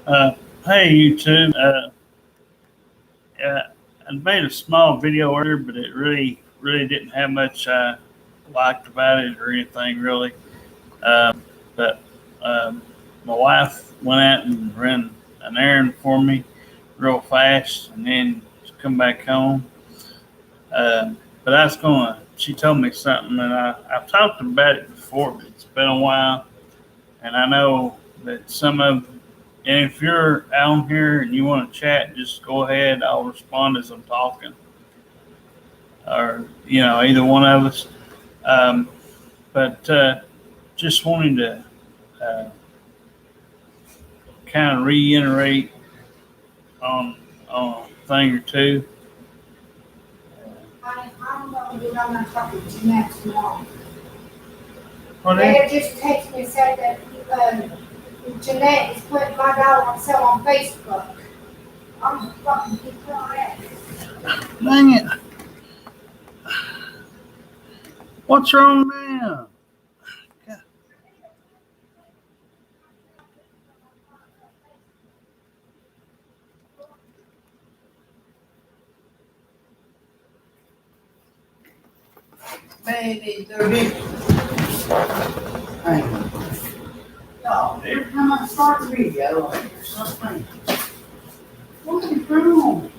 Uh, hey YouTube, I made a small video earlier, but it really didn't have much I liked about it or anything really. But um, my wife went out and ran an errand for me real fast, and then come back home. But I was gonna. She told me something, and I've talked about it before, but it's been a while, and I know that some of. And if you're out here and you want to chat, just go ahead. I'll respond as I'm talking, or either one of us. Um, but just wanting to uh, kind of reiterate on a thing or two. I'm going to get on my talking to Matt tomorrow. What They is? had just texted me and said that Jeanette is putting my dog on sale on Facebook. I'm fucking keep doing that. Dang it! What's wrong now? Baby, dirty. Hang on. Oh, every time I start the video, I hear something. What is wrong?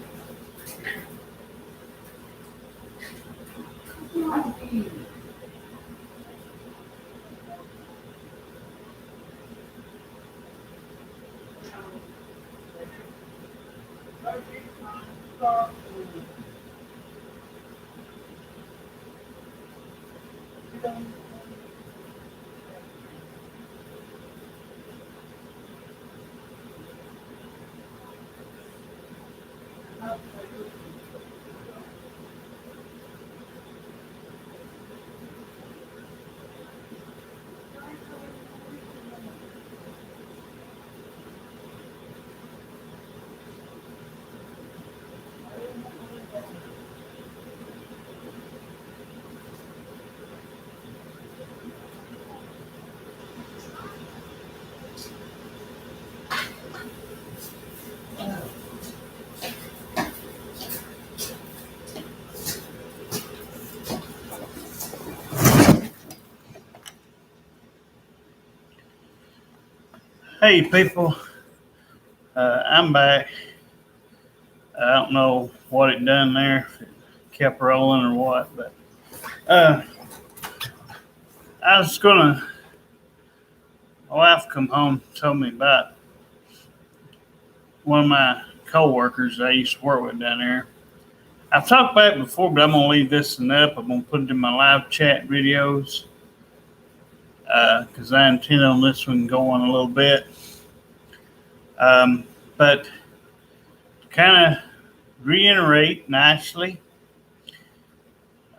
Hey people, I'm back. I don't know what it done there, if it kept rolling or what, but uh, I was gonna. My wife come home and told me about one of my coworkers I used to work with down there. I've talked about it before, but I'm gonna leave this one up. I'm gonna put it in my live chat videos because I intend on this one going a little bit. But to kind of reiterate nicely,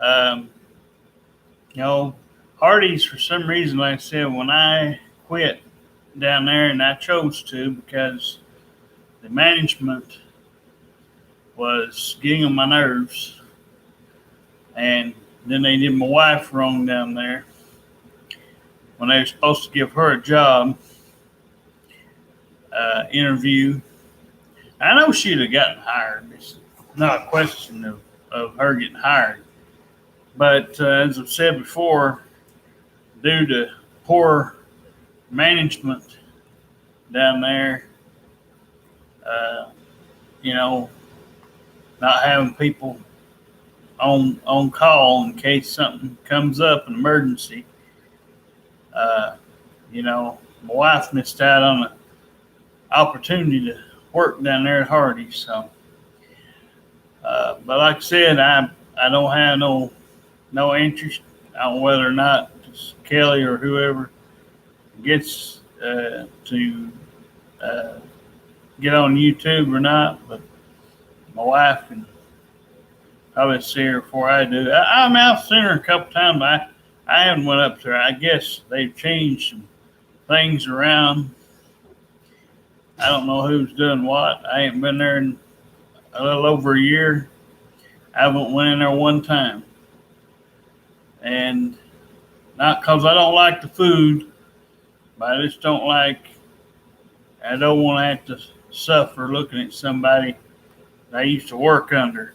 um, you know, Hardee's for some reason, like I said, when I quit down there, and I chose to because the management was getting on my nerves, and then they did my wife wrong down there when they were supposed to give her a job interview. I know she'd have gotten hired. It's not a question of her getting hired. But as I've said before, due to poor management down there, uh, you know, not having people on call in case something comes up, an emergency. Uh, my wife missed out on an opportunity to work down there at Hardy. So, but like I said, I don't have no interest on whether or not it's Kelly or whoever gets to uh, get on YouTube or not. But my wife can probably see her before I do. I'm out seen her a couple times. I haven't went up there. I guess they've changed some things around. I don't know who's doing what. I ain't been there in a little over a year. I haven't went in there one time. And not because I don't like the food, but I just don't like I don't want to have to suffer looking at somebody that I used to work under,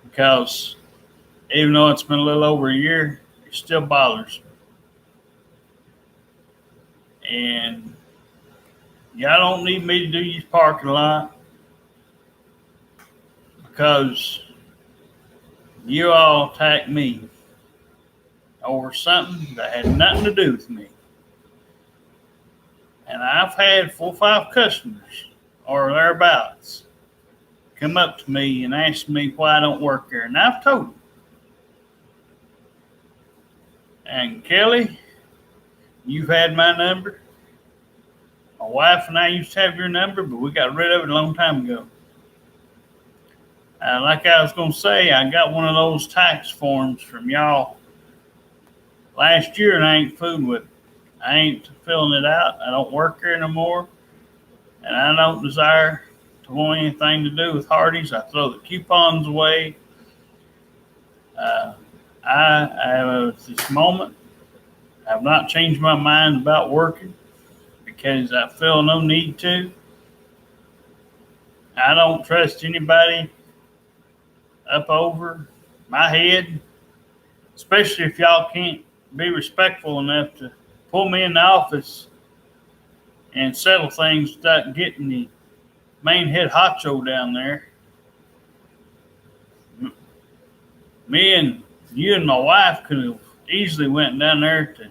because even though it's been a little over a year, it still bothers me. And y'all don't need me to do your parking lot, because you all attacked me over something that had nothing to do with me. And I've had 4 or 5 customers or thereabouts come up to me and ask me why I don't work there. And I've told them. And Kelly, you've had my number. My wife and I used to have your number, but we got rid of it a long time ago. Like I was going to say, I got one of those tax forms from y'all last year, and I ain't fooled with it. I ain't filling it out. I don't work there no more, and I don't desire to want anything to do with Hardee's. I throw the coupons away. At this moment, have not changed my mind about working, because I feel no need to. I don't trust anybody up over my head, especially if y'all can't be respectful enough to pull me in the office and settle things without getting the main head honcho down there. Me and you and my wife could have easily went down there to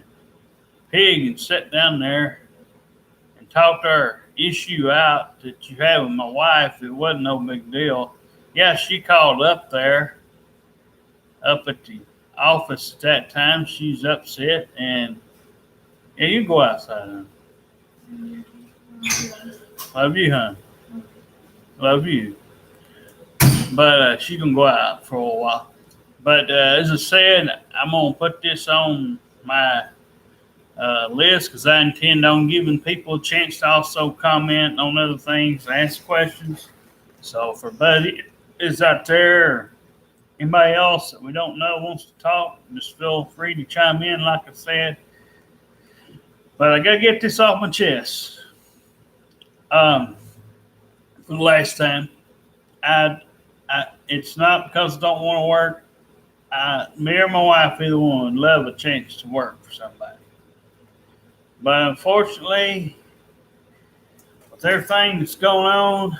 Pig and sat down there and talked our issue out that you have with my wife. It wasn't no big deal. Yeah, she called up there, up at the office at that time. She's upset, and yeah, you go outside, hon. Love you, hon. Love you. But she can go out for a while. But as I said, I'm going to put this on my list, because I intend on giving people a chance to also comment on other things, ask questions. So for Buddy is out there, or anybody else that we don't know wants to talk, just feel free to chime in, like I said. But I got to get this off my chest. For the last time, it's not because I don't want to work. Me or my wife, either one, would love a chance to work for somebody. But unfortunately, with everything that's going on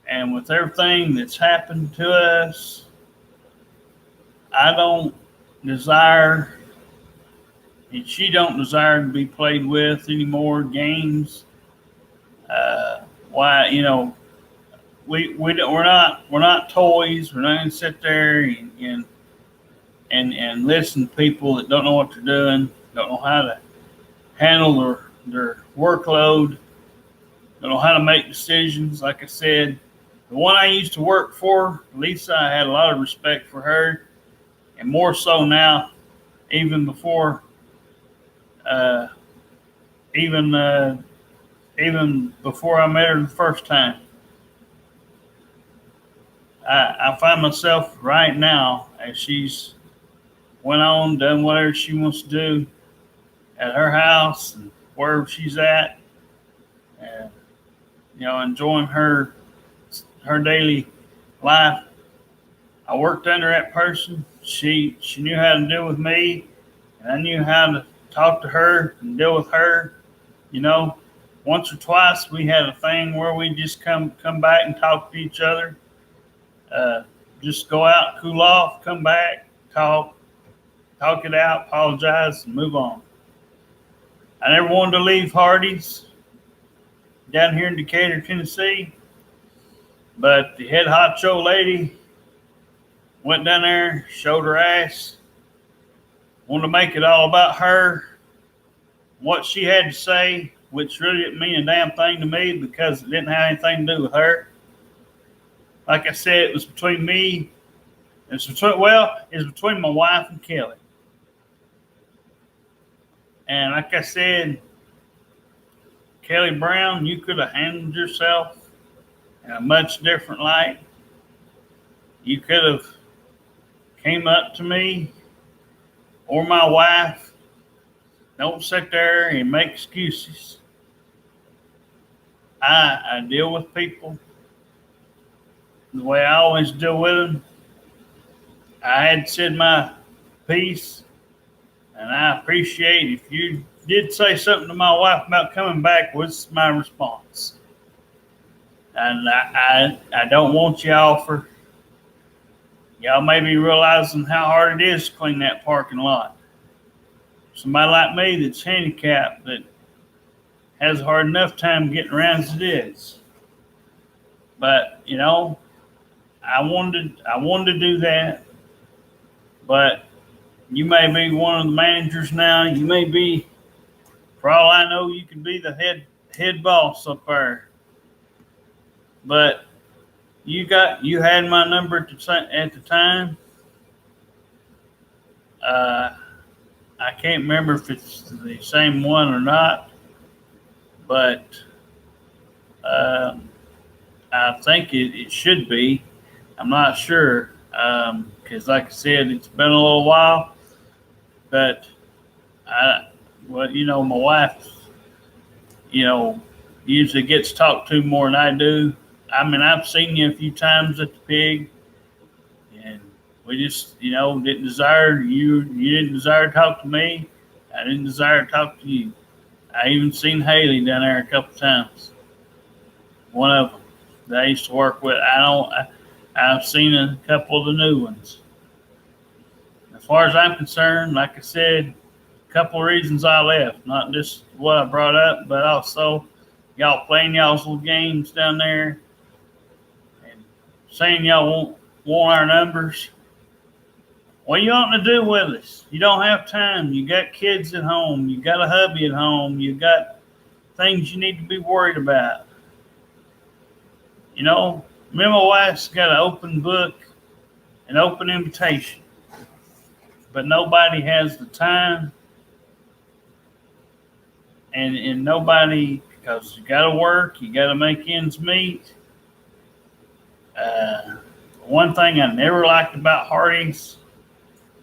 and with everything that's happened to us, I don't desire, and she don't desire, to be played with anymore games. Why, we're not toys. We're not going to sit there and listen to people that don't know what they're doing, don't know how to handle their workload, don't know how to make decisions. Like I said, the one I used to work for, Lisa, I had a lot of respect for her, and more so now, even before, even before I met her the first time. I find myself right now, as she's went on, done whatever she wants to do at her house and wherever she's at, and enjoying her daily life. I worked under that person. She knew how to deal with me, and I knew how to talk to her and deal with her. Once or twice we had a thing where we just come back and talk to each other. Just go out, cool off, come back, talk it out, apologize, and move on. I never wanted to leave Hardee's down here in Decatur, Tennessee, but the head honcho lady went down there, showed her ass, wanted to make it all about her, what she had to say, which really didn't mean a damn thing to me, because it didn't have anything to do with her. Like I said, it was between me. It's between my wife and Kelly. And like I said, Kelly Brown, you could have handled yourself in a much different light. You could have came up to me or my wife Don't sit there and make excuses. I deal with people the way I always deal with them. I had said my piece, and I appreciate if you did say something to my wife about coming back. What's my response? And I don't want y'all for y'all may be realizing how hard it is to clean that parking lot. Somebody like me that's handicapped that has a hard enough time getting around as it is. But I wanted to do that. But you may be one of the managers now. You may be, for all I know, you could be the head boss up there. But you had my number at the time. I can't remember if it's the same one or not, but I think it should be. I'm not sure because, like I said, it's been a little while. But my wife, usually gets talked to more than I do. I mean, I've seen you a few times at the pig, and we just, didn't desire you. You didn't desire to talk to me. I didn't desire to talk to you. I even seen Haley down there a couple times. One of them that I used to work with. I've seen a couple of the new ones. As far as I'm concerned, like I said, a couple of reasons I left. Not just what I brought up, but also y'all playing y'all's little games down there and saying y'all won't want our numbers. What you want to do with us? You don't have time. You got kids at home. You got a hubby at home. You got things you need to be worried about. Me and my wife's got an open book, an open invitation. But nobody has the time. And nobody, because you got to work, you got to make ends meet. One thing I never liked about Hardee's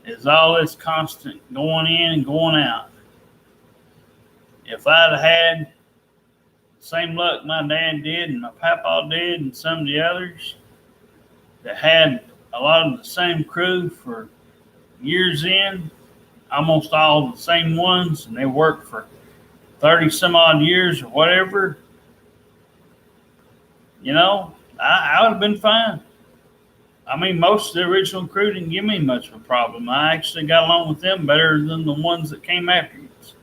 is all this constant going in and going out. If I'd had the same luck my dad did and my papa did and some of the others that had a lot of the same crew for years in, almost all the same ones, and they worked for 30 some odd years or whatever, I would have been fine. I mean, most of the original crew didn't give me much of a problem. I actually got along with them better than the ones that came afterwards.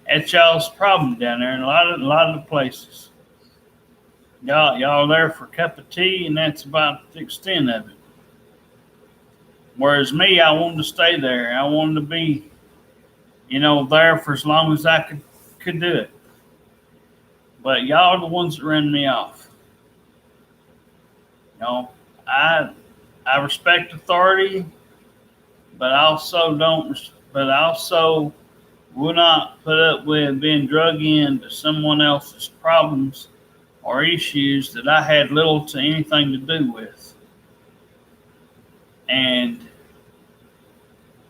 That's y'all's problem down there in a lot of the places. Y'all are there for a cup of tea, and that's about the extent of it. Whereas me, I wanted to stay there. I wanted to be, there for as long as I could do it. But y'all are the ones that ran me off. I respect authority, but I also don't. But I also will not put up with being drug into someone else's problems or issues that I had little to anything to do with. And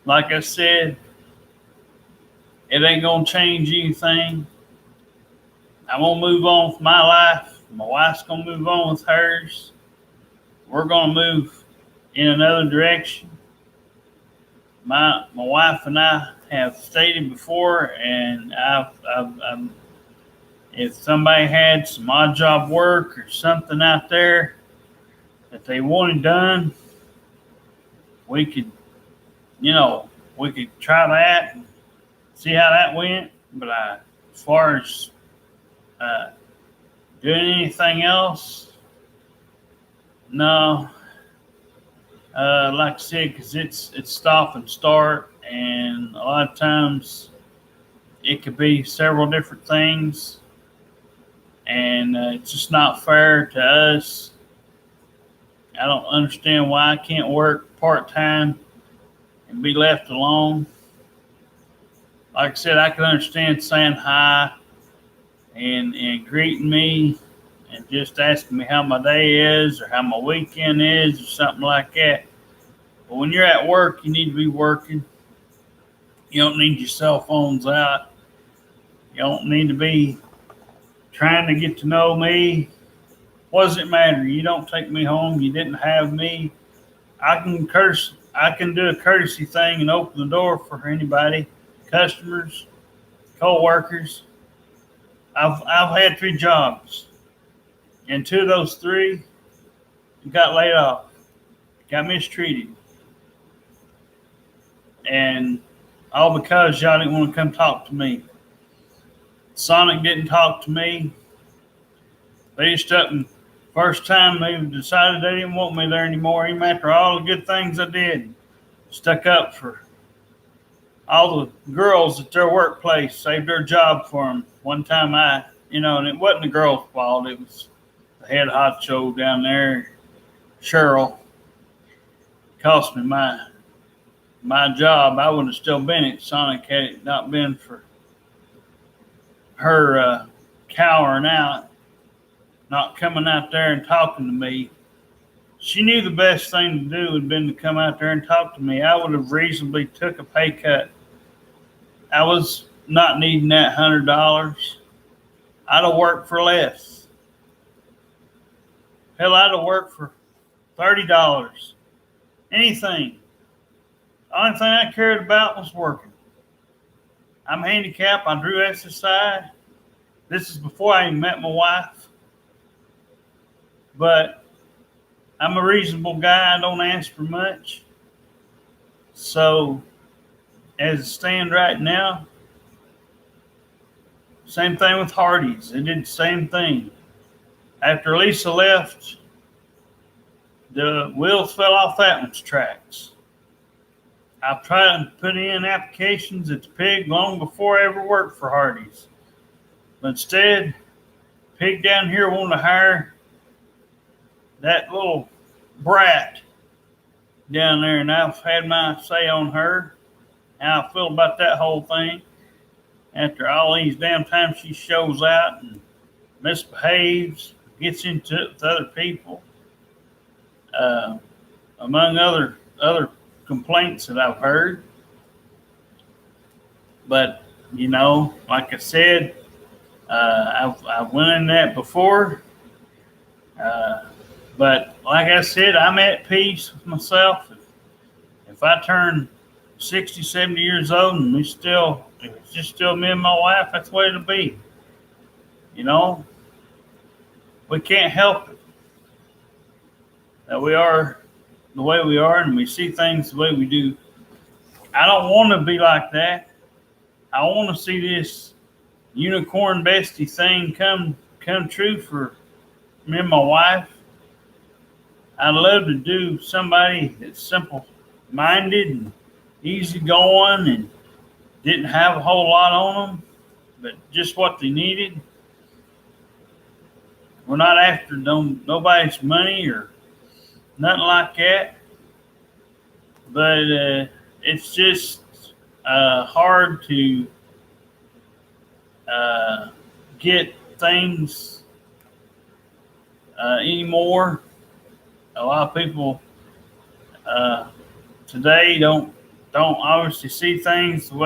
like I said, it ain't gonna change anything. I'm gonna move on with my life. My wife's gonna move on with hers. We're gonna move in another direction. My wife and I have stated before, and if somebody had some odd job work or something out there that they wanted done, we could try that and see how that went. But as far as doing anything else, no. Like I said, because it's stop and start, and a lot of times it could be several different things, and it's just not fair to us. I don't understand why I can't work part-time and be left alone. Like I said, I can understand saying hi and greeting me and just asking me how my day is or how my weekend is or something like that. But when you're at work, you need to be working. You don't need your cell phones out. You don't need to be trying to get to know me. What does it matter? You don't take me home. You didn't have me. I can curse. I can do a courtesy thing and open the door for anybody, customers, co-workers. I've had 3 jobs, and 2 of those 3 got laid off, got mistreated, and all because y'all didn't want to come talk to me. Sonic didn't talk to me. They just up and first time they decided they didn't want me there anymore, even after all the good things I did. Stuck up for all the girls at their workplace, saved their job for them. One time and it wasn't the girl's fault. It was the head hot show down there, Cheryl. Cost me my job. I would have still been at Sonic had it not been for her cowering out, not coming out there and talking to me. She knew the best thing to do would have been to come out there and talk to me. I would have reasonably took a pay cut. I was not needing that $100. I'd have worked for less. Hell, I'd have worked for $30. Anything. The only thing I cared about was working. I'm handicapped. I drew SSI. This is before I even met my wife. But I'm a reasonable guy. I don't ask for much. So, as it stands right now, same thing with Hardee's. They did the same thing. After Lisa left, the wheels fell off that one's tracks. I've tried to put in applications at the Pig long before I ever worked for Hardee's. But instead, Pig down here wanted to hire that little brat down there, and I've had my say on her, how I feel about that whole thing. After all these damn times she shows out and misbehaves, gets into it with other people, among other complaints that I've heard. But like I said, I've went in that before. But like I said, I'm at peace with myself. If I turn 60, 70 years old and if it's just still me and my wife, that's the way it'll be. We can't help it that we are the way we are and we see things the way we do. I don't want to be like that. I want to see this unicorn bestie thing come true for me and my wife. I'd love to do somebody that's simple-minded and easygoing and didn't have a whole lot on them, but just what they needed. We're not after nobody's money or nothing like that. But it's just hard to get things anymore. A lot of people today don't obviously see things the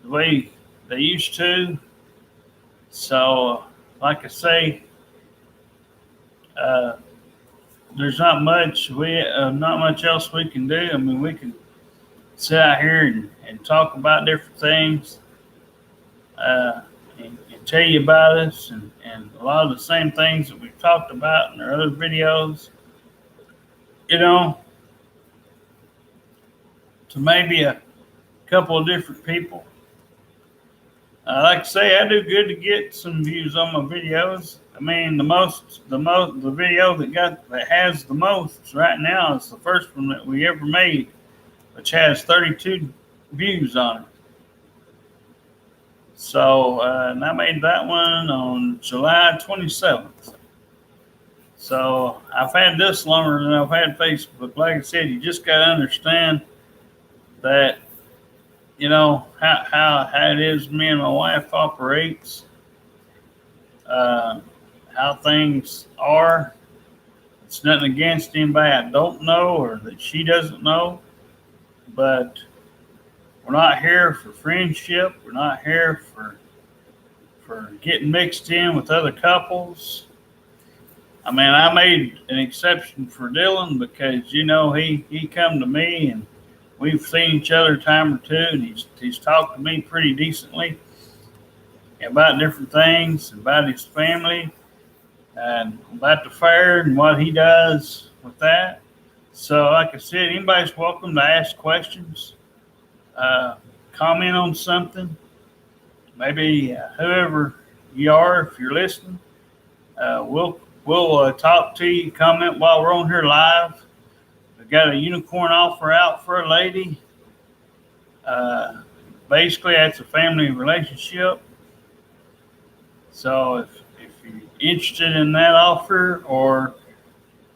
way they used to. So, like I say, there's not much else we can do. I mean, we can sit out here and talk about different things, and tell you about us, and a lot of the same things that we've talked about in our other videos, to maybe a couple of different people. Like I say, I do good to get some views on my videos. I mean, the video that has the most right now is the first one that we ever made, which has 32 views on it. So, and I made that one on July 27th. So I've had this longer than I've had Facebook. Like I said, you just got to understand that, how it is me and my wife operates, how things are. It's nothing against anybody I don't know or that she doesn't know, but We're not here for friendship. We're not here for getting mixed in with other couples. I mean, I made an exception for Dylan because he come to me and we've seen each other a time or two, and he's talked to me pretty decently about different things, about his family, and about the fair and what he does with that. So, like I said, anybody's welcome to ask questions, comment on something. Maybe whoever you are, if you're listening, we'll talk to you, comment while we're on here live. We've got a unicorn offer out for a lady. Basically, that's a family relationship. So if you're interested in that offer, or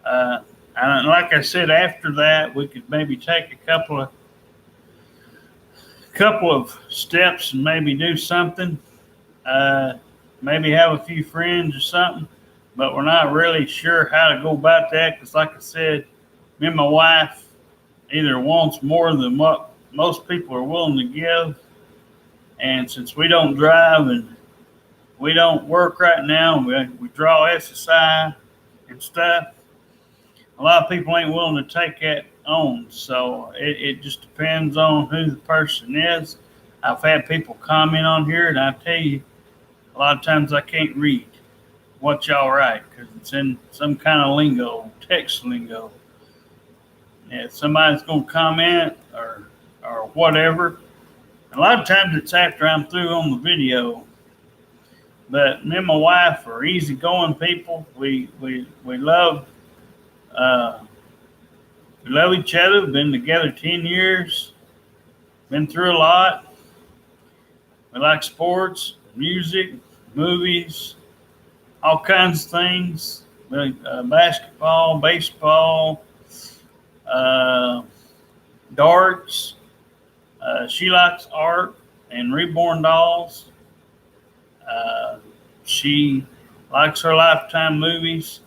and like I said, after that, we could maybe take a couple of steps and maybe do something. Maybe have a few friends or something, but we're not really sure how to go about that because, like I said, me and my wife either wants more than what most people are willing to give, and since we don't drive and we don't work right now, we draw SSI and stuff, a lot of people ain't willing to take that on. So it just depends on who the person is. I've had people comment on here, and I tell you, a lot of times I can't read what y'all write because it's in some kind of lingo, text lingo. And if somebody's going to comment or whatever, a lot of times it's after I'm through on the video. But me and my wife are easygoing people. We love each other. We've been together 10 years. Been through a lot. We like sports, music, movies, all kinds of things. Basketball, baseball, darts. She likes art and reborn dolls. She likes her Lifetime movies.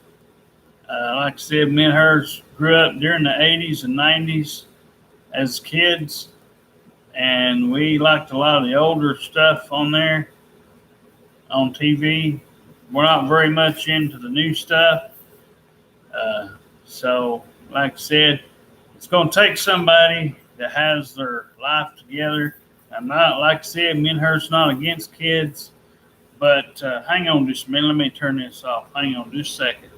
Like I said, me and her grew up during the 80s and 90s as kids, and we liked a lot of the older stuff on there on TV. We're not very much into the new stuff. So, like I said, it's going to take somebody that has their life together. I'm not, like I said, me and her's not against kids. But hang on just a minute. Let me turn this off. Hang on just a second.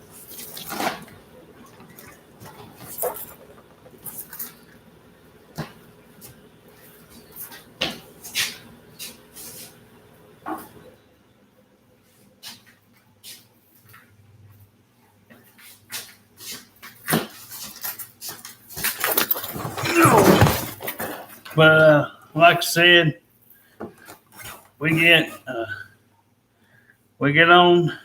But like I said, we get on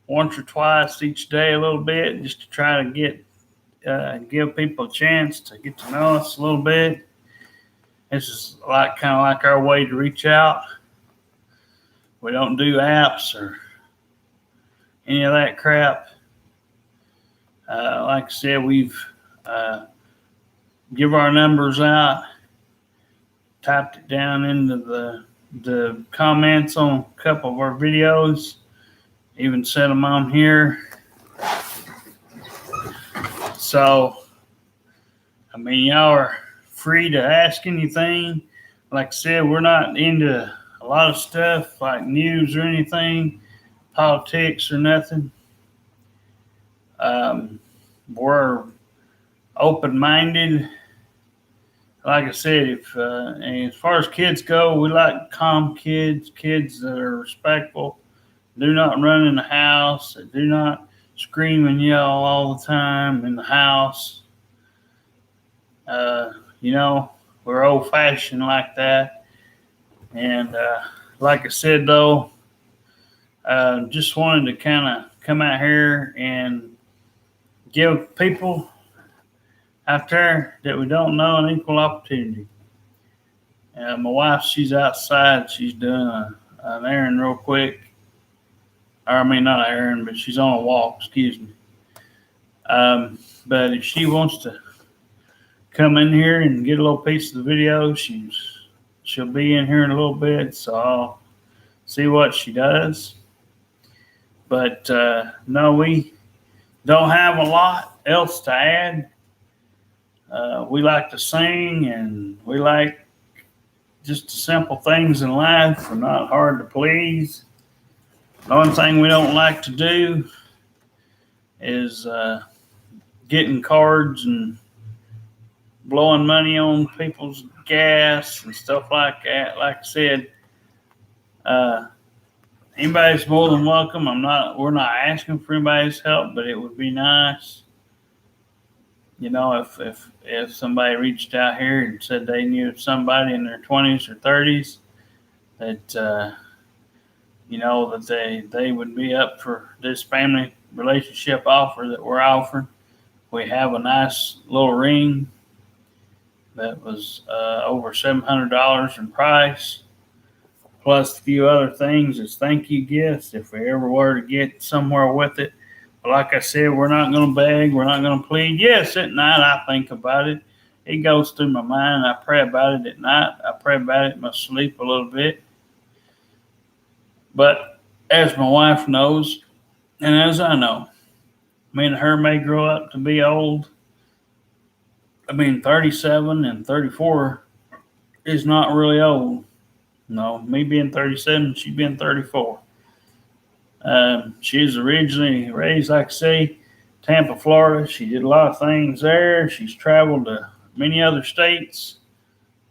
once or twice each day a little bit just to try to give people a chance to get to know us a little bit. This is kind of like our way to reach out. We don't do apps or any of that crap. Like I said, we've give our numbers out, typed it down into the comments on a couple of our videos, even set them on here. So, I mean, y'all are free to ask anything. Like I said, we're not into a lot of stuff like news or anything, politics or nothing. We're open-minded. Like I said, and as far as kids go, we like calm kids that are respectful, do not run in the house, that do not scream and yell all the time in the house. We're old-fashioned like that. And like I said, though, just wanted to kind of come out here and give people out there that we don't know an equal opportunity. My wife, she's outside. She's doing an errand real quick. Or, I mean, not an errand, but she's on a walk, excuse me. But if she wants to come in here and get a little piece of the video. She'll be in here in a little bit, so I'll see what she does. But no, we don't have a lot else to add. We like to sing, and we like just the simple things in life. We're not hard to please. The only thing we don't like to do is getting cards and blowing money on people's gas and stuff like that. Like I said, anybody's more than welcome. We're not asking for anybody's help, but it would be nice, if somebody reached out here and said they knew somebody in their 20s or 30s that, that they would be up for this family relationship offer that we're offering. We have a nice little ring that was over $700 in price, plus a few other things as thank you gifts if we ever were to get somewhere with it. But like I said, we're not going to beg. We're not going to plead. Yes, at night I think about it. It goes through my mind. I pray about it at night. I pray about it in my sleep a little bit. But as my wife knows, and as I know, me and her may grow up to be old. 37 and 34 is not really old. No, me being 37, she being 34. She's originally raised, like I say, Tampa, Florida. She did a lot of things there. She's traveled to many other states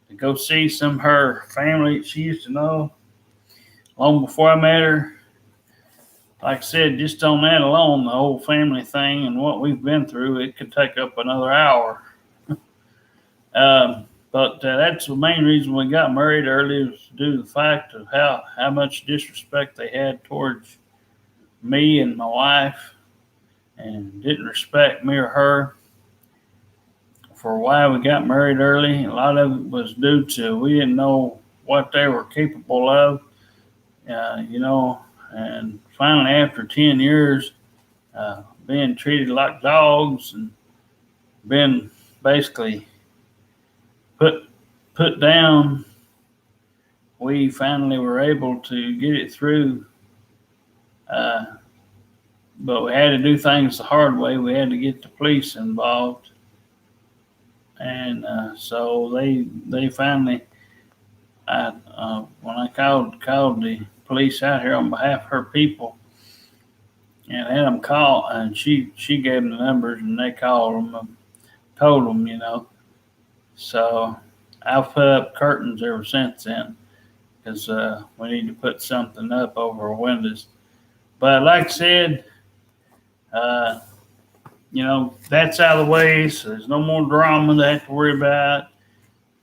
to go see some of her family she used to know long before I met her. Like I said, just on that alone, the whole family thing and what we've been through, it could take up another hour. But that's the main reason we got married early, was due to the fact of how much disrespect they had towards me and my wife, and didn't respect me or her. For a while, we got married early. A lot of it was due to we didn't know what they were capable of, and finally, after 10 years, being treated like dogs and being basically put down, we finally were able to get it through. But we had to do things the hard way. We had to get the police involved. And so they finally, when I called the police out here on behalf of her people, and had them call, and she gave them the numbers, and they called them and told them, So I've put up curtains ever since then, because we need to put something up over our windows. But like I said, that's out of the way, so there's no more drama to have to worry about.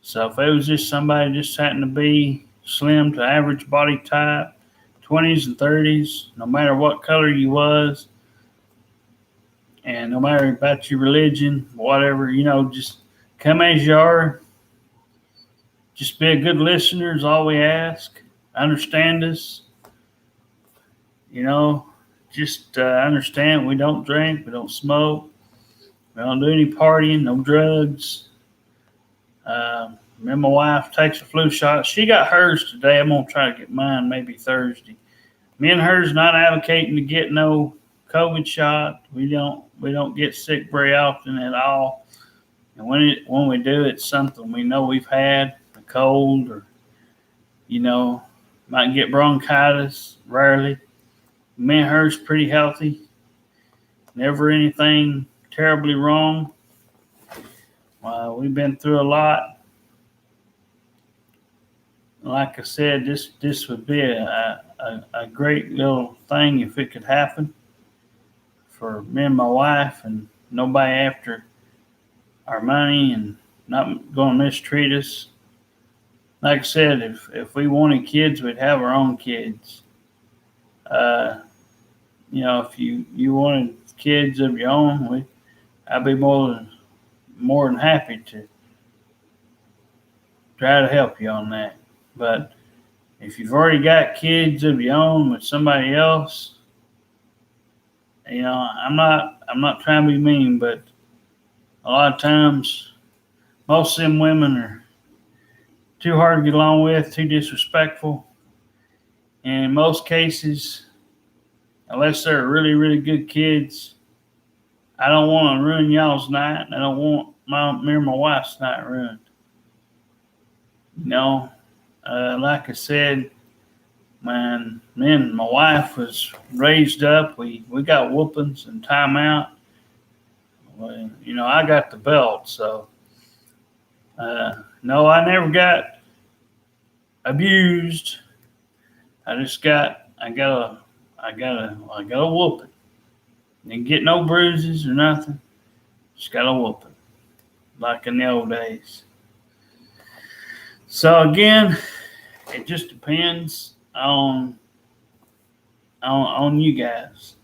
So if it was just somebody just happened to be slim to average body type, 20s and 30s, no matter what color you was, and no matter about your religion, whatever, just come as you are. Just be a good listener is all we ask. Understand us. Just understand we don't drink, we don't smoke, we don't do any partying, no drugs. Me and my wife takes a flu shot. She got hers today. I'm going to try to get mine maybe Thursday. Me and her's not advocating to get no COVID shot. We don't get sick very often at all. And when we do, it's something we know we've had, a cold, or, might get bronchitis, rarely. Me and her's pretty healthy. Never anything terribly wrong. We've been through a lot. Like I said, this would be a great little thing if it could happen for me and my wife, and nobody after our money and not going to mistreat us. Like I said, if we wanted kids, we'd have our own kids. If you wanted kids of your own, I'd be more than happy to try to help you on that. But if you've already got kids of your own with somebody else, I'm not trying to be mean, but a lot of times most of them women are too hard to get along with, too disrespectful. And in most cases, unless they're really, really good kids, I don't want to ruin y'all's night, and I don't want me or my wife's night ruined. You know, like I said, when me and my wife was raised up, we got whoopings and timeout. Well, you know, I got the belt, so no, I never got abused. I got a whooping. Didn't get no bruises or nothing. Just got a whooping, like in the old days. So again, it just depends on you guys.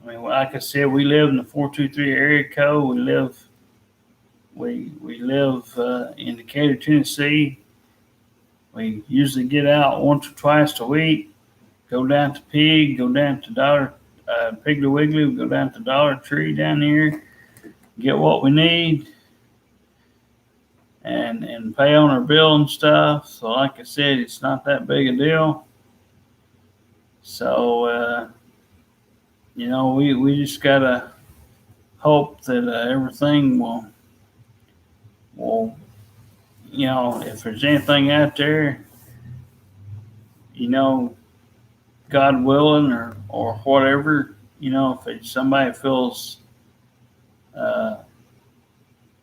I mean, like I said, we live in the 423 area code. We live in Decatur, Tennessee. We usually get out once or twice a week. Go down to Pig. Go down to Piggly Wiggly. We go down to Dollar Tree down here. Get what we need. And pay on our bill and stuff. So like I said, it's not that big a deal. So, you know, we just got to hope that everything will, you know, if there's anything out there, you know, God willing or whatever, you know, if somebody feels,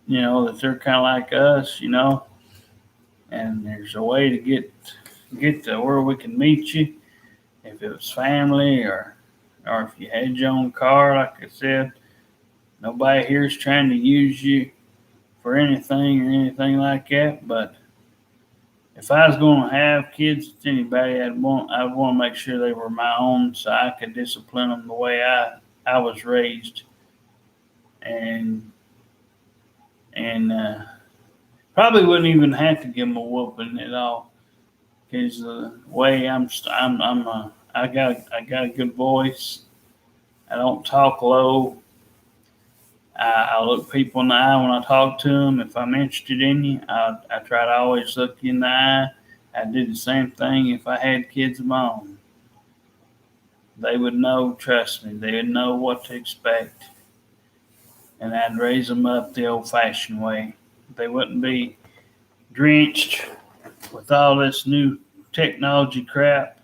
you know, that they're kind of like us, you know, and there's a way to get to where we can meet you, if it was family or if you had your own car, like I said, nobody here is trying to use you for anything or anything like that. But if I was going to have kids with anybody, I'd want to make sure they were my own, so I could discipline them the way I was raised, and probably wouldn't even have to give them a whooping at all, because the way I got a good voice. I don't talk low. I look people in the eye when I talk to them. If I'm interested in you, I try to always look you in the eye. I did the same thing if I had kids of my own. They would know, trust me, they would know what to expect. And I'd raise them up the old-fashioned way. They wouldn't be drenched with all this new technology crap.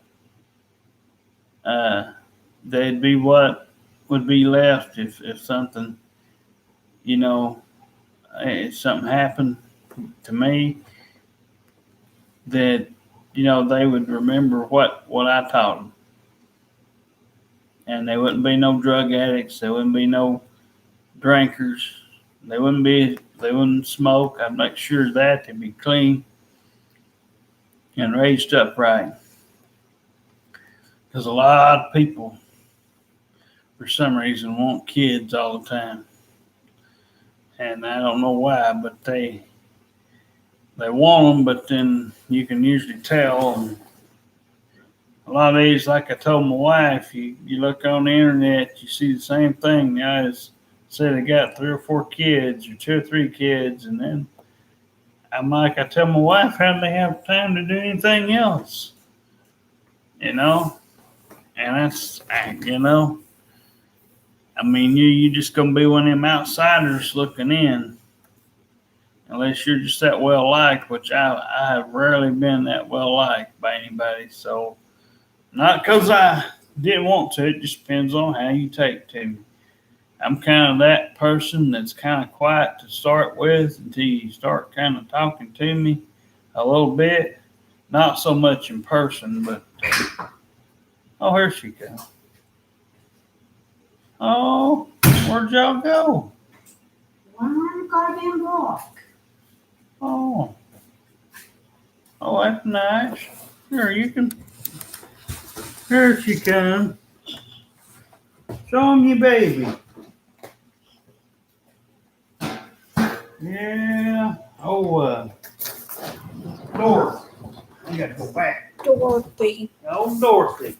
They'd be what would be left if something, you know, if something happened to me, that, you know, they would remember what I taught them. And they wouldn't be no drug addicts. There wouldn't be no drinkers. They wouldn't smoke. I'd make sure that they'd be clean and raised upright. Because a lot of people, for some reason, want kids all the time. And I don't know why, but they want them, but then you can usually tell. And a lot of these, like I told my wife, you look on the internet, you see the same thing. The guys say they got 3 or 4 kids or 2 or 3 kids, and then I tell my wife, how do they have time to do anything else? You know? And that's, you know, I mean, you just gonna be one of them outsiders looking in, unless you're just that well liked, which I have rarely been that well liked by anybody. So, not because I didn't want to, it just depends on how you take to me. I'm kind of that person that's kind of quiet to start with until you start kind of talking to me a little bit. Not so much in person, but oh, here she goes. Oh, where'd y'all go? One on the goddamn block. Oh, that's nice. Here, you can. Here she comes. Show 'em your baby. Yeah. Oh, Dorothy. You gotta go back. Dorothy. Oh, Dorothy.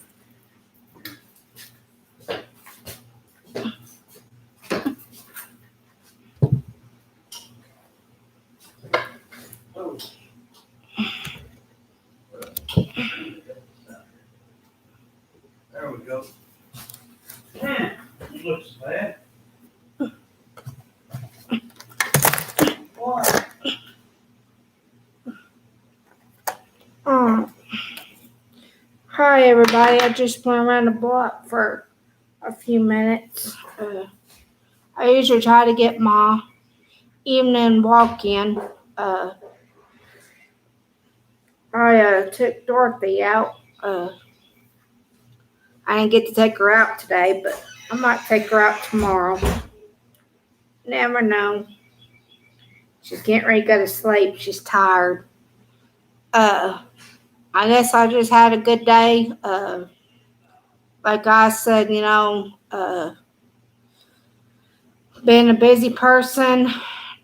Hi everybody, I just went around the block for a few minutes. I usually try to get my evening walk in. I took Dorothy out. I didn't get to take her out today, but I might take her out tomorrow. Never know. She's getting ready to go to sleep. She's tired. I guess I just had a good day. Like I said, being a busy person,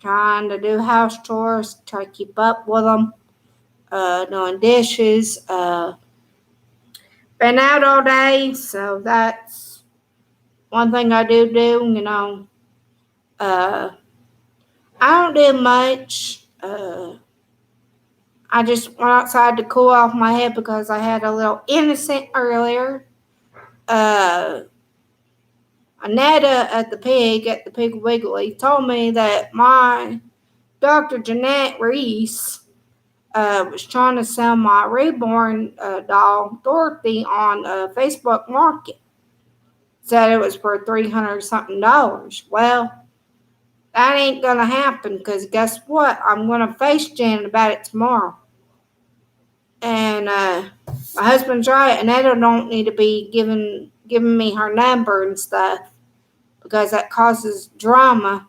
trying to do house chores, try to keep up with them, doing dishes. Been out all day, so that's one thing I do. I don't do much. I just went outside to cool off my head because I had a little innocent earlier. Anetta at the Pig Wiggly, told me that my Dr. Jeanette Reese was trying to sell my reborn doll, Dorothy, on Facebook Market. Said it was for $300 something. Well, that ain't going to happen because guess what? I'm going to face Janet about it tomorrow. And my husband's right. Anetta don't need to be giving me her number and stuff because that causes drama.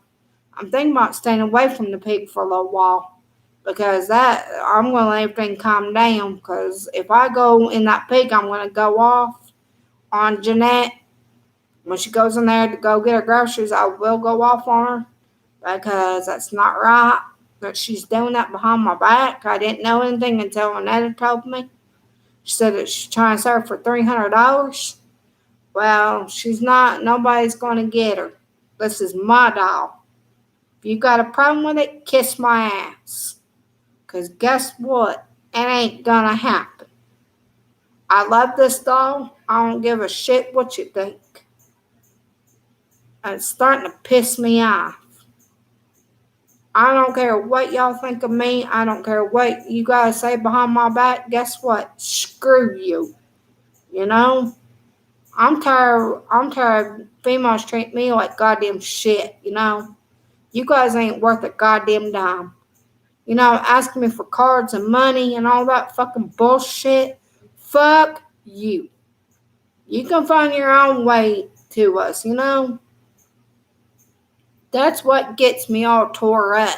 I'm thinking about staying away from the pig for a little while because I'm going to let everything calm down because if I go in that pig, I'm going to go off on Jeanette. When she goes in there to go get her groceries, I will go off on her because that's not right that she's doing that behind my back. I didn't know anything until Annetta told me. She said that she's trying to sell her for $300. Well, she's not. Nobody's going to get her. This is my doll. If you got a problem with it, kiss my ass. Because guess what? It ain't going to happen. I love this doll. I don't give a shit what you think. And it's starting to piss me off. I don't care what y'all think of me. I don't care what you guys say behind my back. Guess what? Screw you. You know? I'm tired of females treat me like goddamn shit, you know? You guys ain't worth a goddamn dime. Asking me for cards and money and all that fucking bullshit. Fuck you. You can find your own way to us, That's what gets me all tore up.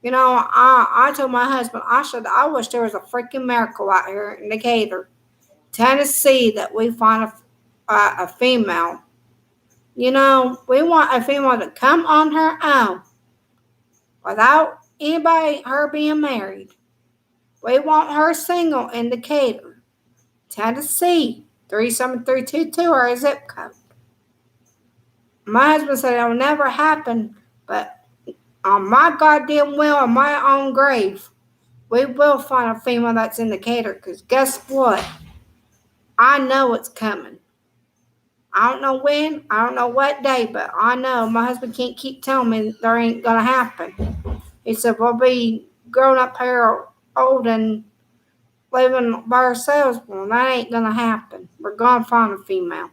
I told my husband, I wish there was a freaking miracle out here in Decatur, Tennessee, that we find a female. We want a female to come on her own without her being married. We want her single in Decatur, Tennessee, 37322, our zip code. My husband said it'll never happen, but on my goddamn will, on my own grave, we will find a female that's in Decatur, because guess what? I know it's coming. I don't know when, I don't know what day, but I know my husband can't keep telling me there ain't going to happen. He said, we'll be grown up here old and living by ourselves. Well, that ain't going to happen. We're going to find a female.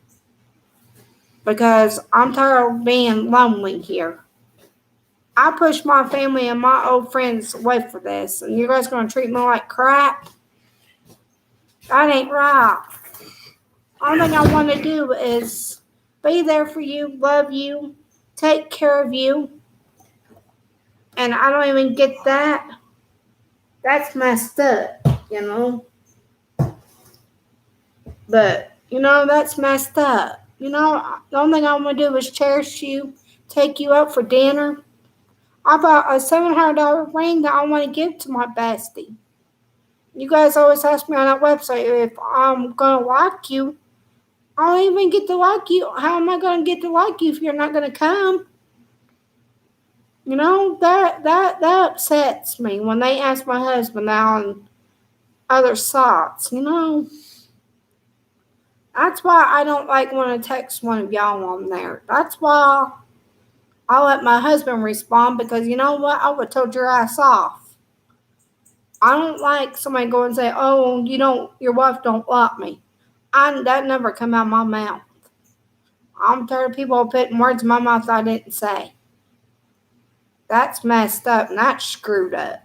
Because I'm tired of being lonely here. I pushed my family and my old friends away for this, and you guys going to treat me like crap? That ain't right. All thing I want to do is be there for you, love you, take care of you, and I don't even get that. That's messed up, But, that's messed up. The only thing I want to do is cherish you, take you out for dinner. I bought a $700 ring that I want to give to my bestie. You guys always ask me on that website if I'm going to like you. I don't even get to like you. How am I going to get to like you if you're not going to come? That upsets me when they ask my husband that on other sites, That's why I don't like want to text one of y'all on there. That's why I let my husband respond, because you know what? I would have told your ass off. I don't like somebody go and say, "Oh, your wife don't like me." That never come out of my mouth. I'm tired of people putting words in my mouth I didn't say. That's messed up and that's screwed up.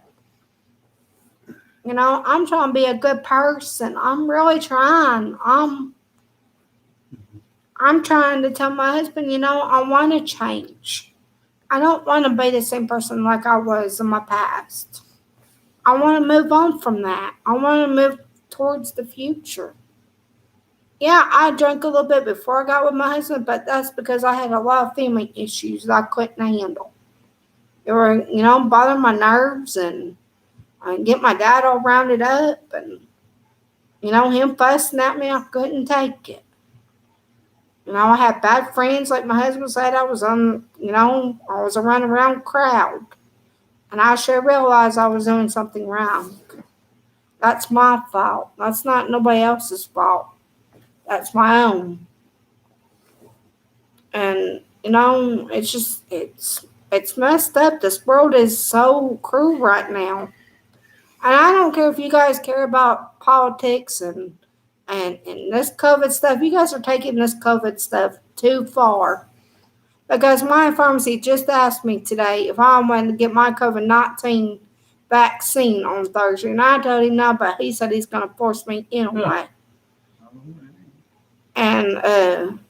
I'm trying to be a good person. I'm really trying. I'm trying to tell my husband, I want to change. I don't want to be the same person like I was in my past. I want to move on from that. I want to move towards the future. Yeah, I drank a little bit before I got with my husband, but that's because I had a lot of family issues that I couldn't handle. They were, bothering my nerves, and I get my dad all rounded up, and, him fussing at me, I couldn't take it. I had bad friends, like my husband said. I was I was a around crowd. And I sure realized I was doing something wrong. That's my fault. That's not nobody else's fault. That's my own. And, it's messed up. This world is so cruel right now. And I don't care if you guys care about politics and this COVID stuff. You guys are taking this COVID stuff too far. Because my pharmacy just asked me today if I wanted to get my COVID-19 vaccine on Thursday. And I told him no, but he said he's going to force me anyway. And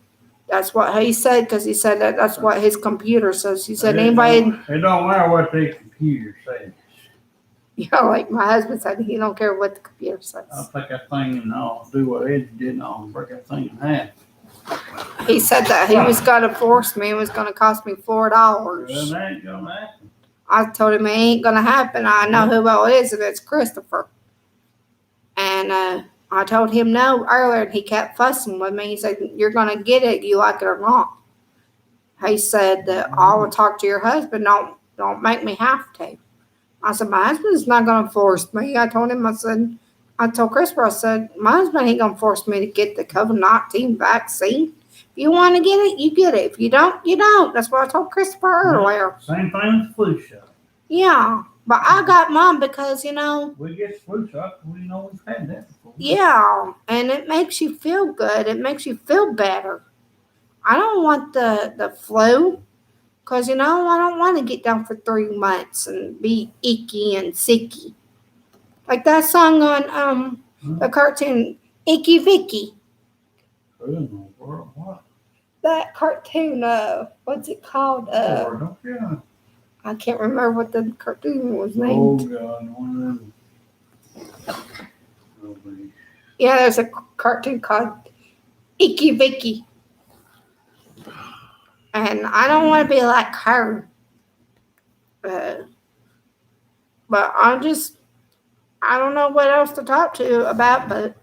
that's what he said, because he said that's what his computer says. He said anybody... It don't matter what the computer says. Yeah, like my husband said, he don't care what the computer says. I'll take that thing and I'll do what Ed did and I'll break that thing in half. He said that he was going to force me. It was going to cost me $4. Well, that ain't going to happen. I told him it ain't going to happen. I know who it is, and it's Christopher. And I told him no earlier, and he kept fussing with me. He said, "You're going to get it, you like it or not." He said that I will talk to your husband. Don't make me have to. I said, my husband's not going to force me. I told him, I told Christopher, I said, my husband ain't going to force me to get the COVID-19 vaccine. If you want to get it, you get it. If you don't, you don't. That's what I told Christopher earlier. Same thing with the flu shot. Yeah, but I got mine because, we get flu shot. We know we've had that before. Yeah, and it makes you feel good. It makes you feel better. I don't want the flu. Because, I don't want to get down for 3 months and be icky and sicky. Like that song on the cartoon, Icky Vicky. What? That cartoon, what's it called? I can't remember what the cartoon was named. Oh, God, one of them. Yeah, there's a cartoon called Icky Vicky. And I don't want to be like her. But I don't know what else to talk to you about, but,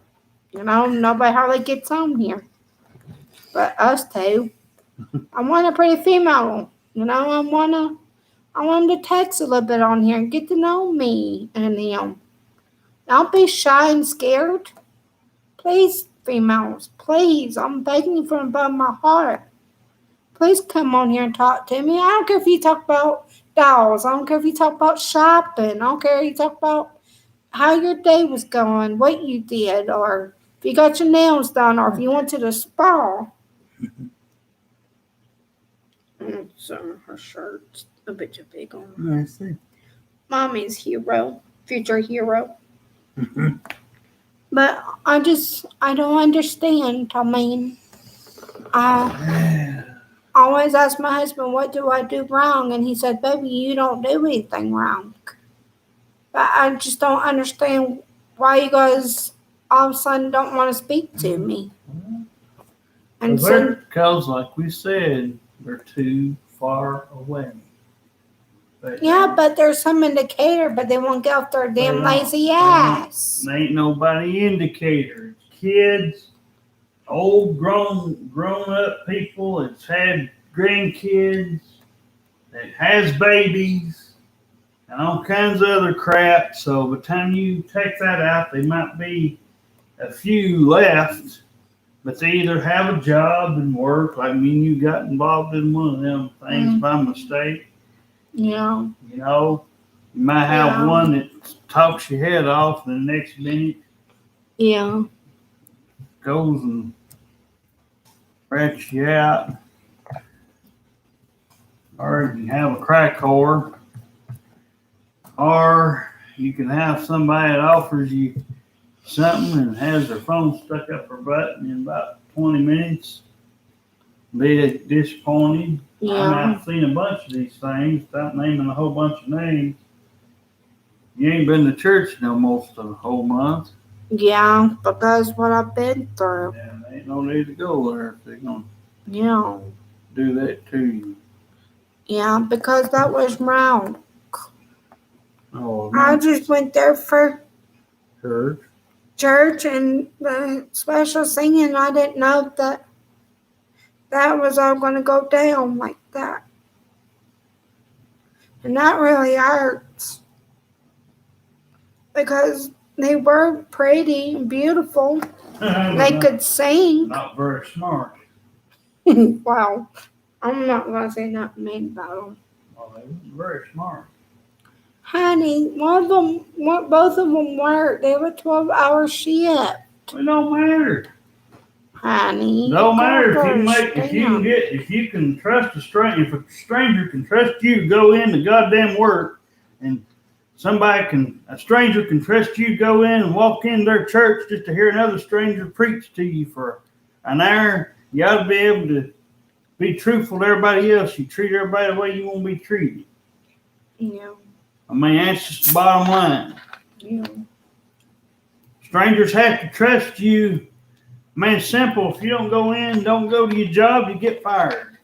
nobody hardly gets on here. But us two. I want a pretty female. I want them to text a little bit on here and get to know me and them. Don't be shy and scared. Please, females, please. I'm begging you from above my heart. Please come on here and talk to me. I don't care if you talk about dolls. I don't care if you talk about shopping. I don't care if you talk about how your day was going, what you did, or if you got your nails done, or if you went to the spa. So her shirt's a bit too big on her. I see. Mommy's hero, future hero. But I don't understand. I mean, I always ask my husband, what do I do wrong? And he said, baby, you don't do anything wrong. But I just don't understand why you guys all of a sudden don't want to speak to me. And so, because, like we said, we're too far away. But there's some indicator, but they won't get off their damn lazy ass. There ain't nobody indicator. It's kids, old grown up people that's had grandkids, that has babies, and all kinds of other crap. So by the time you take that out, there might be a few left, but they either have a job and work, like me and you got involved in one of them things by mistake. Yeah. You might have Yeah. one that talks your head off, and the next minute Yeah. goes and rats you out. Or you can have a crack whore. Or you can have somebody that offers you something and has their phone stuck up her butt, and in about 20 minutes, be disappointed. Yeah. I've seen a bunch of these things, without naming a whole bunch of names. You ain't been to church no most of the whole month. Yeah, but that's what I've been through. And there ain't no need to go there if they're gonna Yeah. do that to you. Yeah, because that was wrong. Oh, I no. just went there for Church. church and the special singing. I didn't know that was all going to go down like that. And that really hurts. Because they were pretty and beautiful. They could sing. Not very smart. Wow. I'm not going to say nothing mean about them. Well, they wasn't very smart. Honey, both of them worked. They were 12-hour shift. It don't matter. Honey. Don't matter if you can trust a stranger. If a stranger can trust you to go in to goddamn work, and a stranger can trust you to go in and walk in their church just to hear another stranger preach to you for an hour, you ought to be able to be truthful to everybody else. You treat everybody the way you want to be treated. Yeah. I mean, that's just the bottom line. Yeah. Strangers have to trust you. Man, it's simple. If you don't go to your job, you get fired.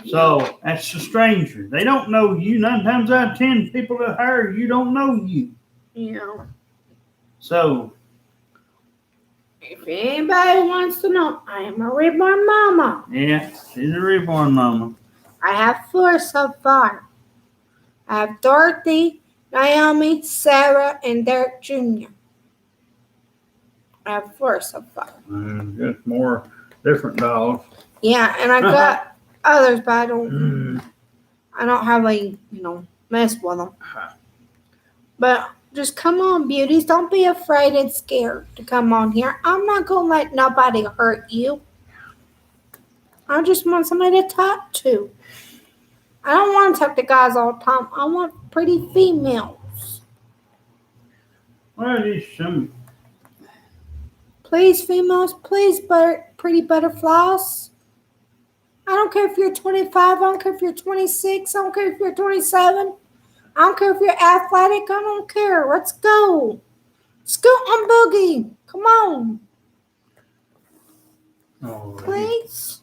So that's a stranger. They don't know you. 9 times out of 10, people that hire you don't know you. Yeah. So If anybody wants to know, I am a reborn mama. yeah, she's a reborn mama. I have 4 so far. I have Dorothy, Naomi, Sarah, and Derek Jr. I have 4 so far. Just more different dogs. Yeah, and I got others, but I don't have any, mess with them. But just come on, beauties. Don't be afraid and scared to come on here. I'm not going to let nobody hurt you. I just want somebody to talk to. I don't want to talk to guys all the time. I want pretty females. Well, there's some. Please, females, please, pretty butterflies. I don't care if you're 25. I don't care if you're 26. I don't care if you're 27. I don't care if you're athletic. I don't care. Let's go. Scoot on boogie. Come on. Oh, Please.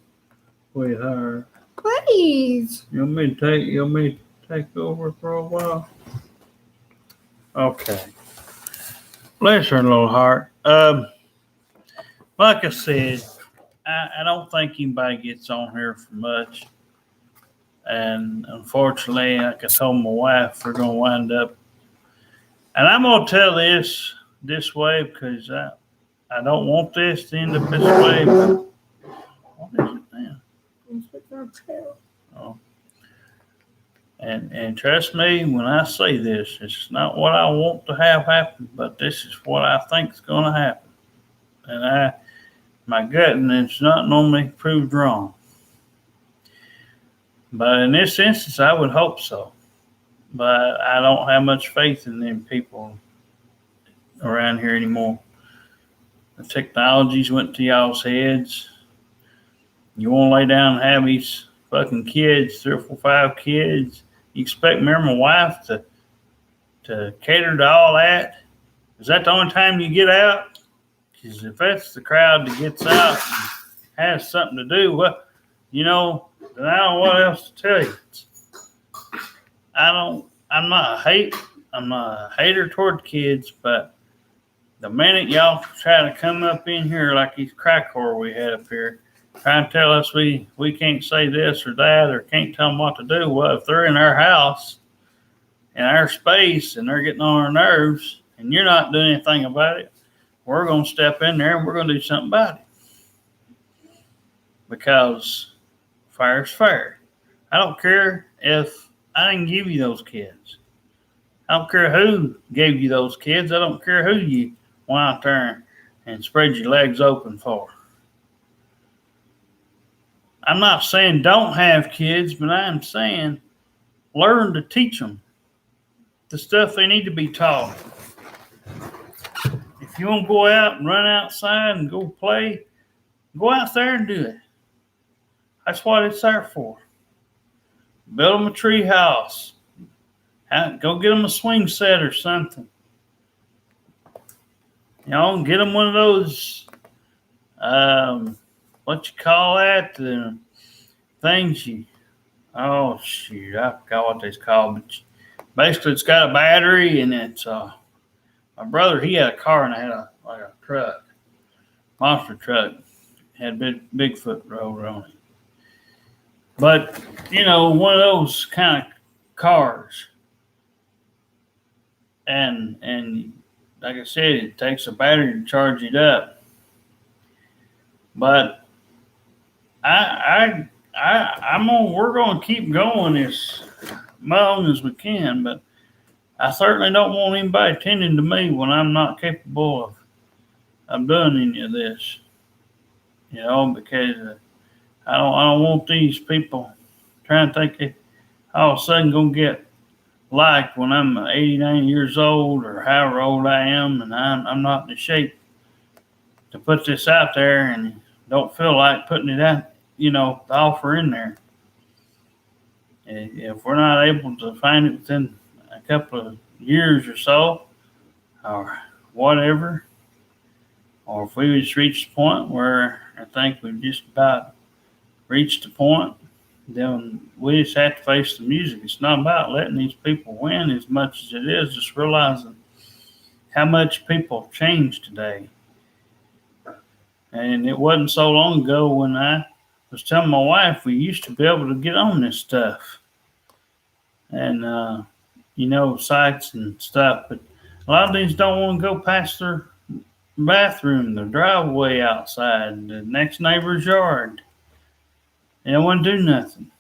sweetheart. Please. You want me to take over for a while? Okay. Bless her little heart. Like I said, I don't think anybody gets on here for much. And unfortunately, like I told my wife, we're going to wind up. And I'm going to tell this way because I don't want this to end up this way. But what is it now? Oh. And trust me when I say this, it's not what I want to have happen, but this is what I think is going to happen. And my gut, and it's not normally proved wrong. But in this instance, I would hope so. But I don't have much faith in them people around here anymore. The technologies went to y'all's heads. You want to lay down and have these fucking kids, 3 or 4, 5 kids. You expect me and my wife to cater to all that? Is that the only time you get out? Because if that's the crowd that gets out and has something to do, well, then I don't know what else to tell you. I'm not a hater toward kids, but the minute y'all try to come up in here like these crack whore we had up here, trying to tell us we can't say this or that or can't tell them what to do. Well, if they're in our house, in our space, and they're getting on our nerves, and you're not doing anything about it, we're going to step in there and we're going to do something about it. Because fair is fair. I don't care if I didn't give you those kids. I don't care who gave you those kids. I don't care who you went out there and spread your legs open for. I'm not saying don't have kids, but I'm saying learn to teach them the stuff they need to be taught. If you want to go out and run outside and go play, go out there and do it. That's what it's there for. Build them a tree house. Go get them a swing set or something. You know, get them one of those, what you call that? The things oh shoot, I forgot what they's called. But basically, it's got a battery, and it's, my brother, he had a car, and I had a truck, monster truck. Had Bigfoot roller on it. But, you know, one of those kind of cars. And like I said, it takes a battery to charge it up. But we're going to keep going as long as we can. But I certainly don't want anybody attending to me when I'm not capable of doing any of this. You know, because I don't want these people trying to think they all of a sudden gonna get liked when I'm 89 years old or however old I am, and I'm not in the shape to put this out there, and don't feel like putting it out, you know, the offer in there. And if we're not able to find it within a couple of years or so, or whatever, or if we just reach the point where I think we've just about reached the point, then we just have to face the music. It's not about letting these people win as much as it is just realizing how much people have changed today. And it wasn't so long ago when I was telling my wife we used to be able to get on this stuff and, you know, sites and stuff. But a lot of these don't want to go past their bathroom, their driveway outside, the next neighbor's yard. They don't want to do nothing.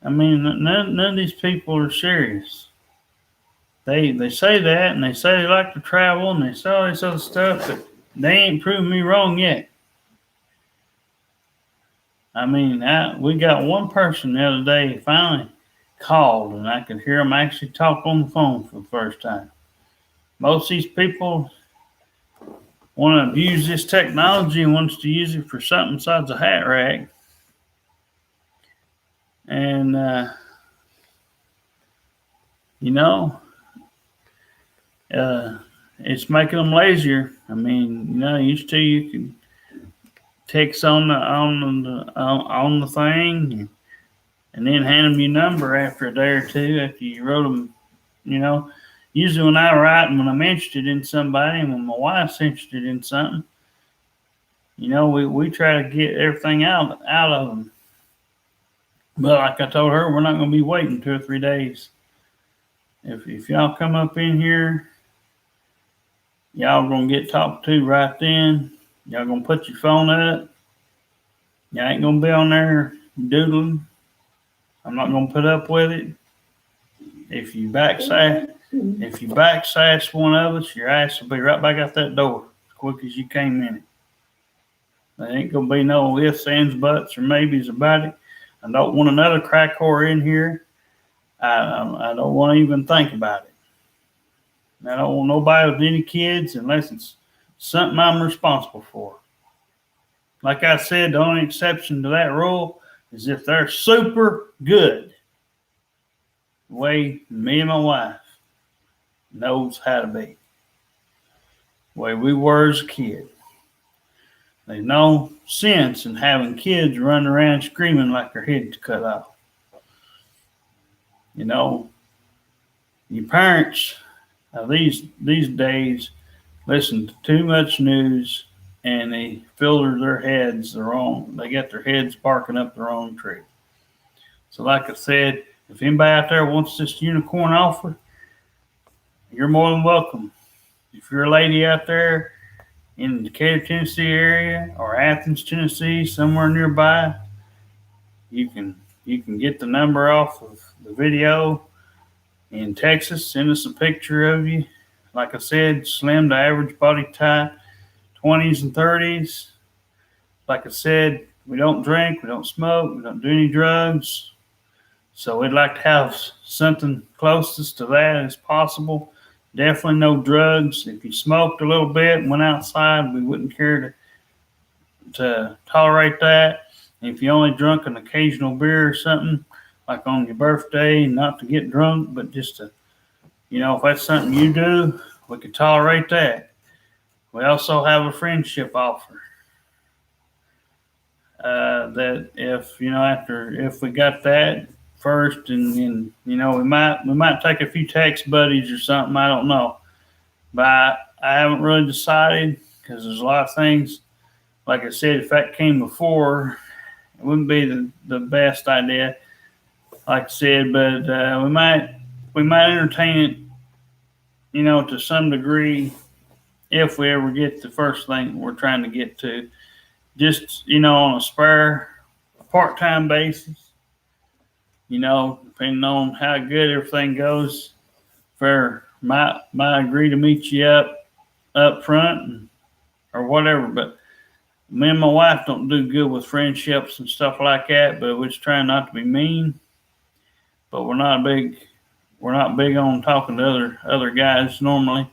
I mean, none of these people are serious. They say that, and they say they like to travel, and they say all this other stuff, but they ain't proved me wrong yet. I mean, we got one person the other day finally called, and I could hear them actually talk on the phone for the first time. Most of these people want to abuse this technology and wants to use it for something besides a hat rack. And, you know, it's making them lazier. I mean, you know, used to you could text on the thing and then hand them your number after a day or two after you wrote them, you know. Usually when I write and when I'm interested in somebody and when my wife's interested in something, you know, we try to get everything out of them. But like I told her, we're not going to be waiting 2 or 3 days. If y'all come up in here, y'all going to get talked to right then. Y'all going to put your phone up. Y'all ain't going to be on there doodling. I'm not going to put up with it. If you backsash one of us, your ass will be right back out that door as quick as you came in it. There ain't going to be no ifs, ands, buts, or maybes about it. I don't want another crack whore in here. I don't want to even think about it. I don't want nobody with any kids unless it's something I'm responsible for. Like I said, the only exception to that rule is if they're super good. The way me and my wife knows how to be. The way we were as a kid. There's no sense in having kids running around screaming like their heads cut off. You know, your parents these days listen to too much news and they filter their heads they get their heads barking up their own tree. So like I said, if anybody out there wants this unicorn offer, you're more than welcome. If you're a lady out there in the Decatur, Tennessee area or Athens, Tennessee, somewhere nearby, you can you can get the number off of the video in Texas. Send us a picture of you. Like I said, slim to average body type, 20s and 30s. Like I said, we don't drink, we don't smoke, we don't do any drugs. So we'd like to have something closest to that as possible. Definitely no drugs. If you smoked a little bit and went outside, we wouldn't care to tolerate that. If you only drunk an occasional beer or something, like on your birthday, not to get drunk, but just to, if that's something you do, we can tolerate that. We also have a friendship offer. That if we got that first, and we might take a few text buddies or something. I don't know, but I haven't really decided because there's a lot of things. Like I said, if that came before, it wouldn't be the best idea. Like I said, but we might entertain it, to some degree, if we ever get the first thing we're trying to get to. Just, on a spare, part-time basis, depending on how good everything goes. Might agree to meet you up front or whatever, but me and my wife don't do good with friendships and stuff like that, but we're just trying not to be mean. But we're not big on talking to other guys normally.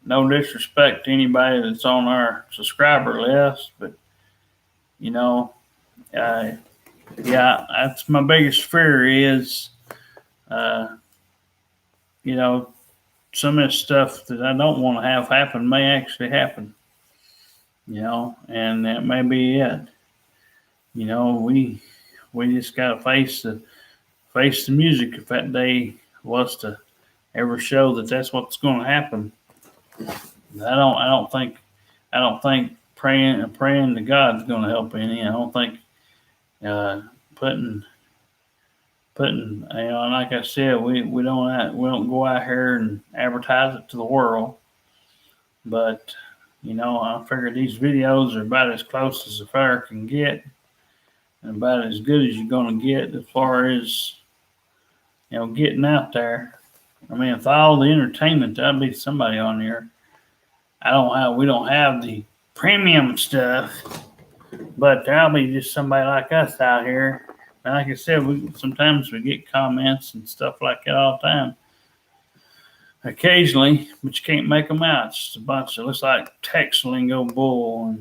No disrespect to anybody that's on our subscriber list, but that's my biggest fear is, some of this stuff that I don't want to have happen may actually happen, and that may be it. We just gotta face the music if that day was to ever show that that's what's going to happen. I don't think praying to God's going to help any. I don't think putting like I said, we don't go out here and advertise it to the world. But I figure these videos are about as close as the fire can get, and about as good as you're going to get as far as getting out there. I mean, with all the entertainment, there'll be somebody on here. We don't have the premium stuff, but there'll be just somebody like us out here. And like I said, sometimes we get comments and stuff like that all the time. Occasionally, but you can't make them out. It's just a bunch of, looks like text lingo bull,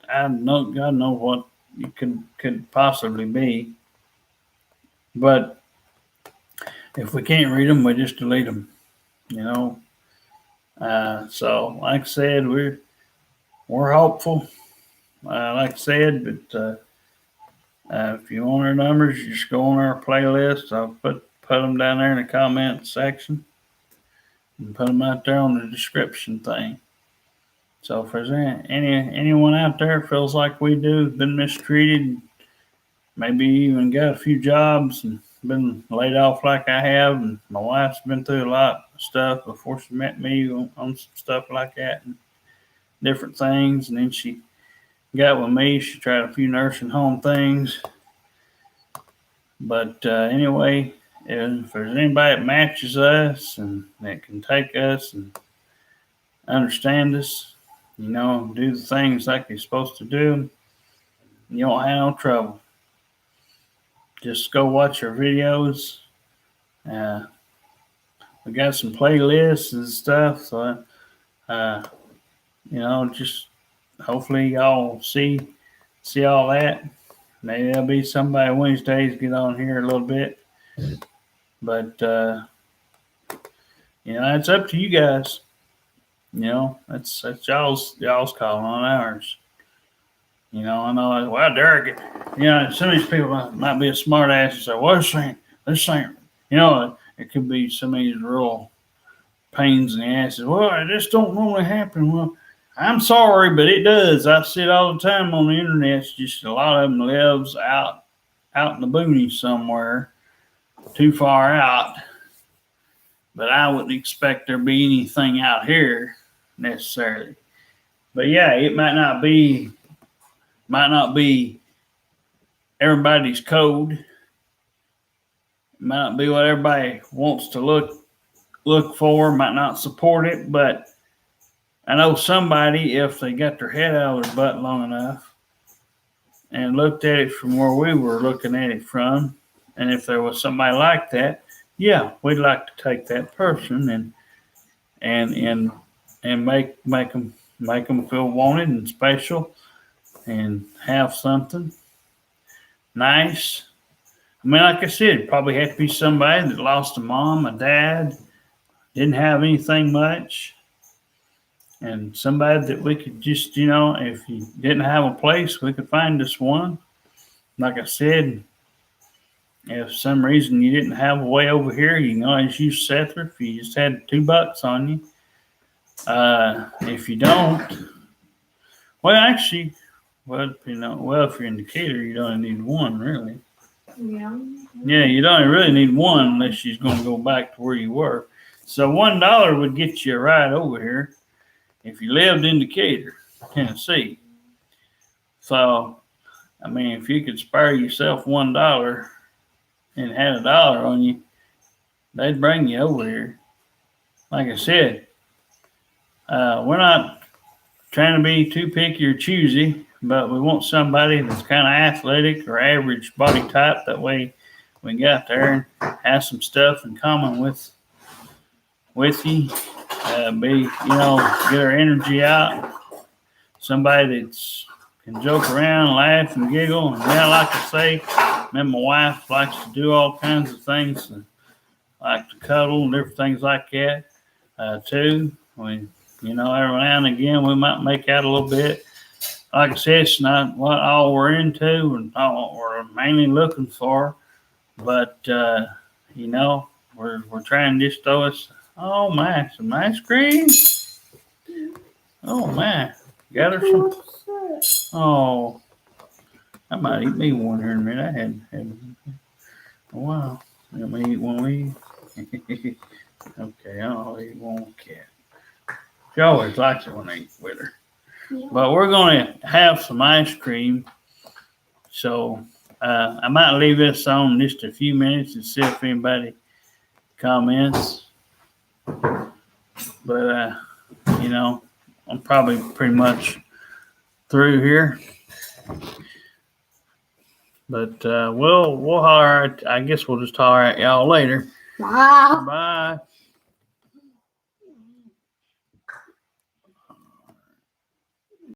and God knows what it could possibly be. But if we can't read them, we just delete them, So, like I said, we're hopeful. Like I said, but if you want our numbers, you just go on our playlist. I'll put them down there in the comment section and put them out there on the description thing. So if there's anyone out there feels like we do, been mistreated, maybe even got a few jobs and been laid off like I have, and my wife's been through a lot of stuff before she met me on some stuff like that and different things, and then she got with me. She tried a few nursing home things, but anyway, if there's anybody that matches us and that can take us and understand us, do the things like you're supposed to do, you don't have no trouble. Just go watch our videos. We got some playlists and stuff, so just hopefully y'all see all that. Maybe there'll be somebody Wednesdays get on here a little bit, but it's up to you guys. That's y'all's call, on ours. I know, well, Derek, some of these people might be a smart ass and say, well, this ain't, it could be some of these real pains in the asses. Well, this don't normally happen. Well, I'm sorry, but it does. I see it all the time on the internet. It's just a lot of them lives out in the boonies somewhere, too far out. But I wouldn't expect there be anything out here necessarily. But yeah, it might not be everybody's code. It might not be what everybody wants to look for, might not support it, but I know somebody, if they got their head out of their butt long enough and looked at it from where we were looking at it from, and if there was somebody like that, yeah, we'd like to take that person and make them feel wanted and special and have something nice. I mean, like I said, probably had to be somebody that lost a mom, a dad, didn't have anything much, and somebody that we could just, if you didn't have a place, we could find us one. Like I said, if for some reason you didn't have a way over here, you can always use Sether if you just had $2 on you. If you don't, well, actually, if you're in Decatur, you don't need one, really. Yeah. Yeah, you don't really need one unless you're going to go back to where you were. So $1 would get you a ride over here if you lived in Decatur, Tennessee. So, I mean, if you could spare yourself $1 and had $1 on you, they'd bring you over here. Like I said, we're not trying to be too picky or choosy, but we want somebody that's kind of athletic or average body type. That way we can get out there and have some stuff in common with you. Get our energy out. Somebody that's can joke around, laugh, and giggle. And yeah, like I say, me and my wife likes to do all kinds of things, and like to cuddle and different things like that too. Every now and again we might make out a little bit. Like I said, it's not what all we're into and not what we're mainly looking for, but we're trying to just throw us. Oh my, some ice cream. Oh my, got her some. Oh, I might eat me one here in a minute. I hadn't had a while. Let me eat one with you. Okay, I'll eat one with Cat. She always likes it when I eat with her. Yeah. But we're going to have some ice cream. So I might leave this on just a few minutes and see if anybody comments. But, I'm probably pretty much through here. But we'll holler at, I guess we'll just holler at y'all later. Bye. Bye.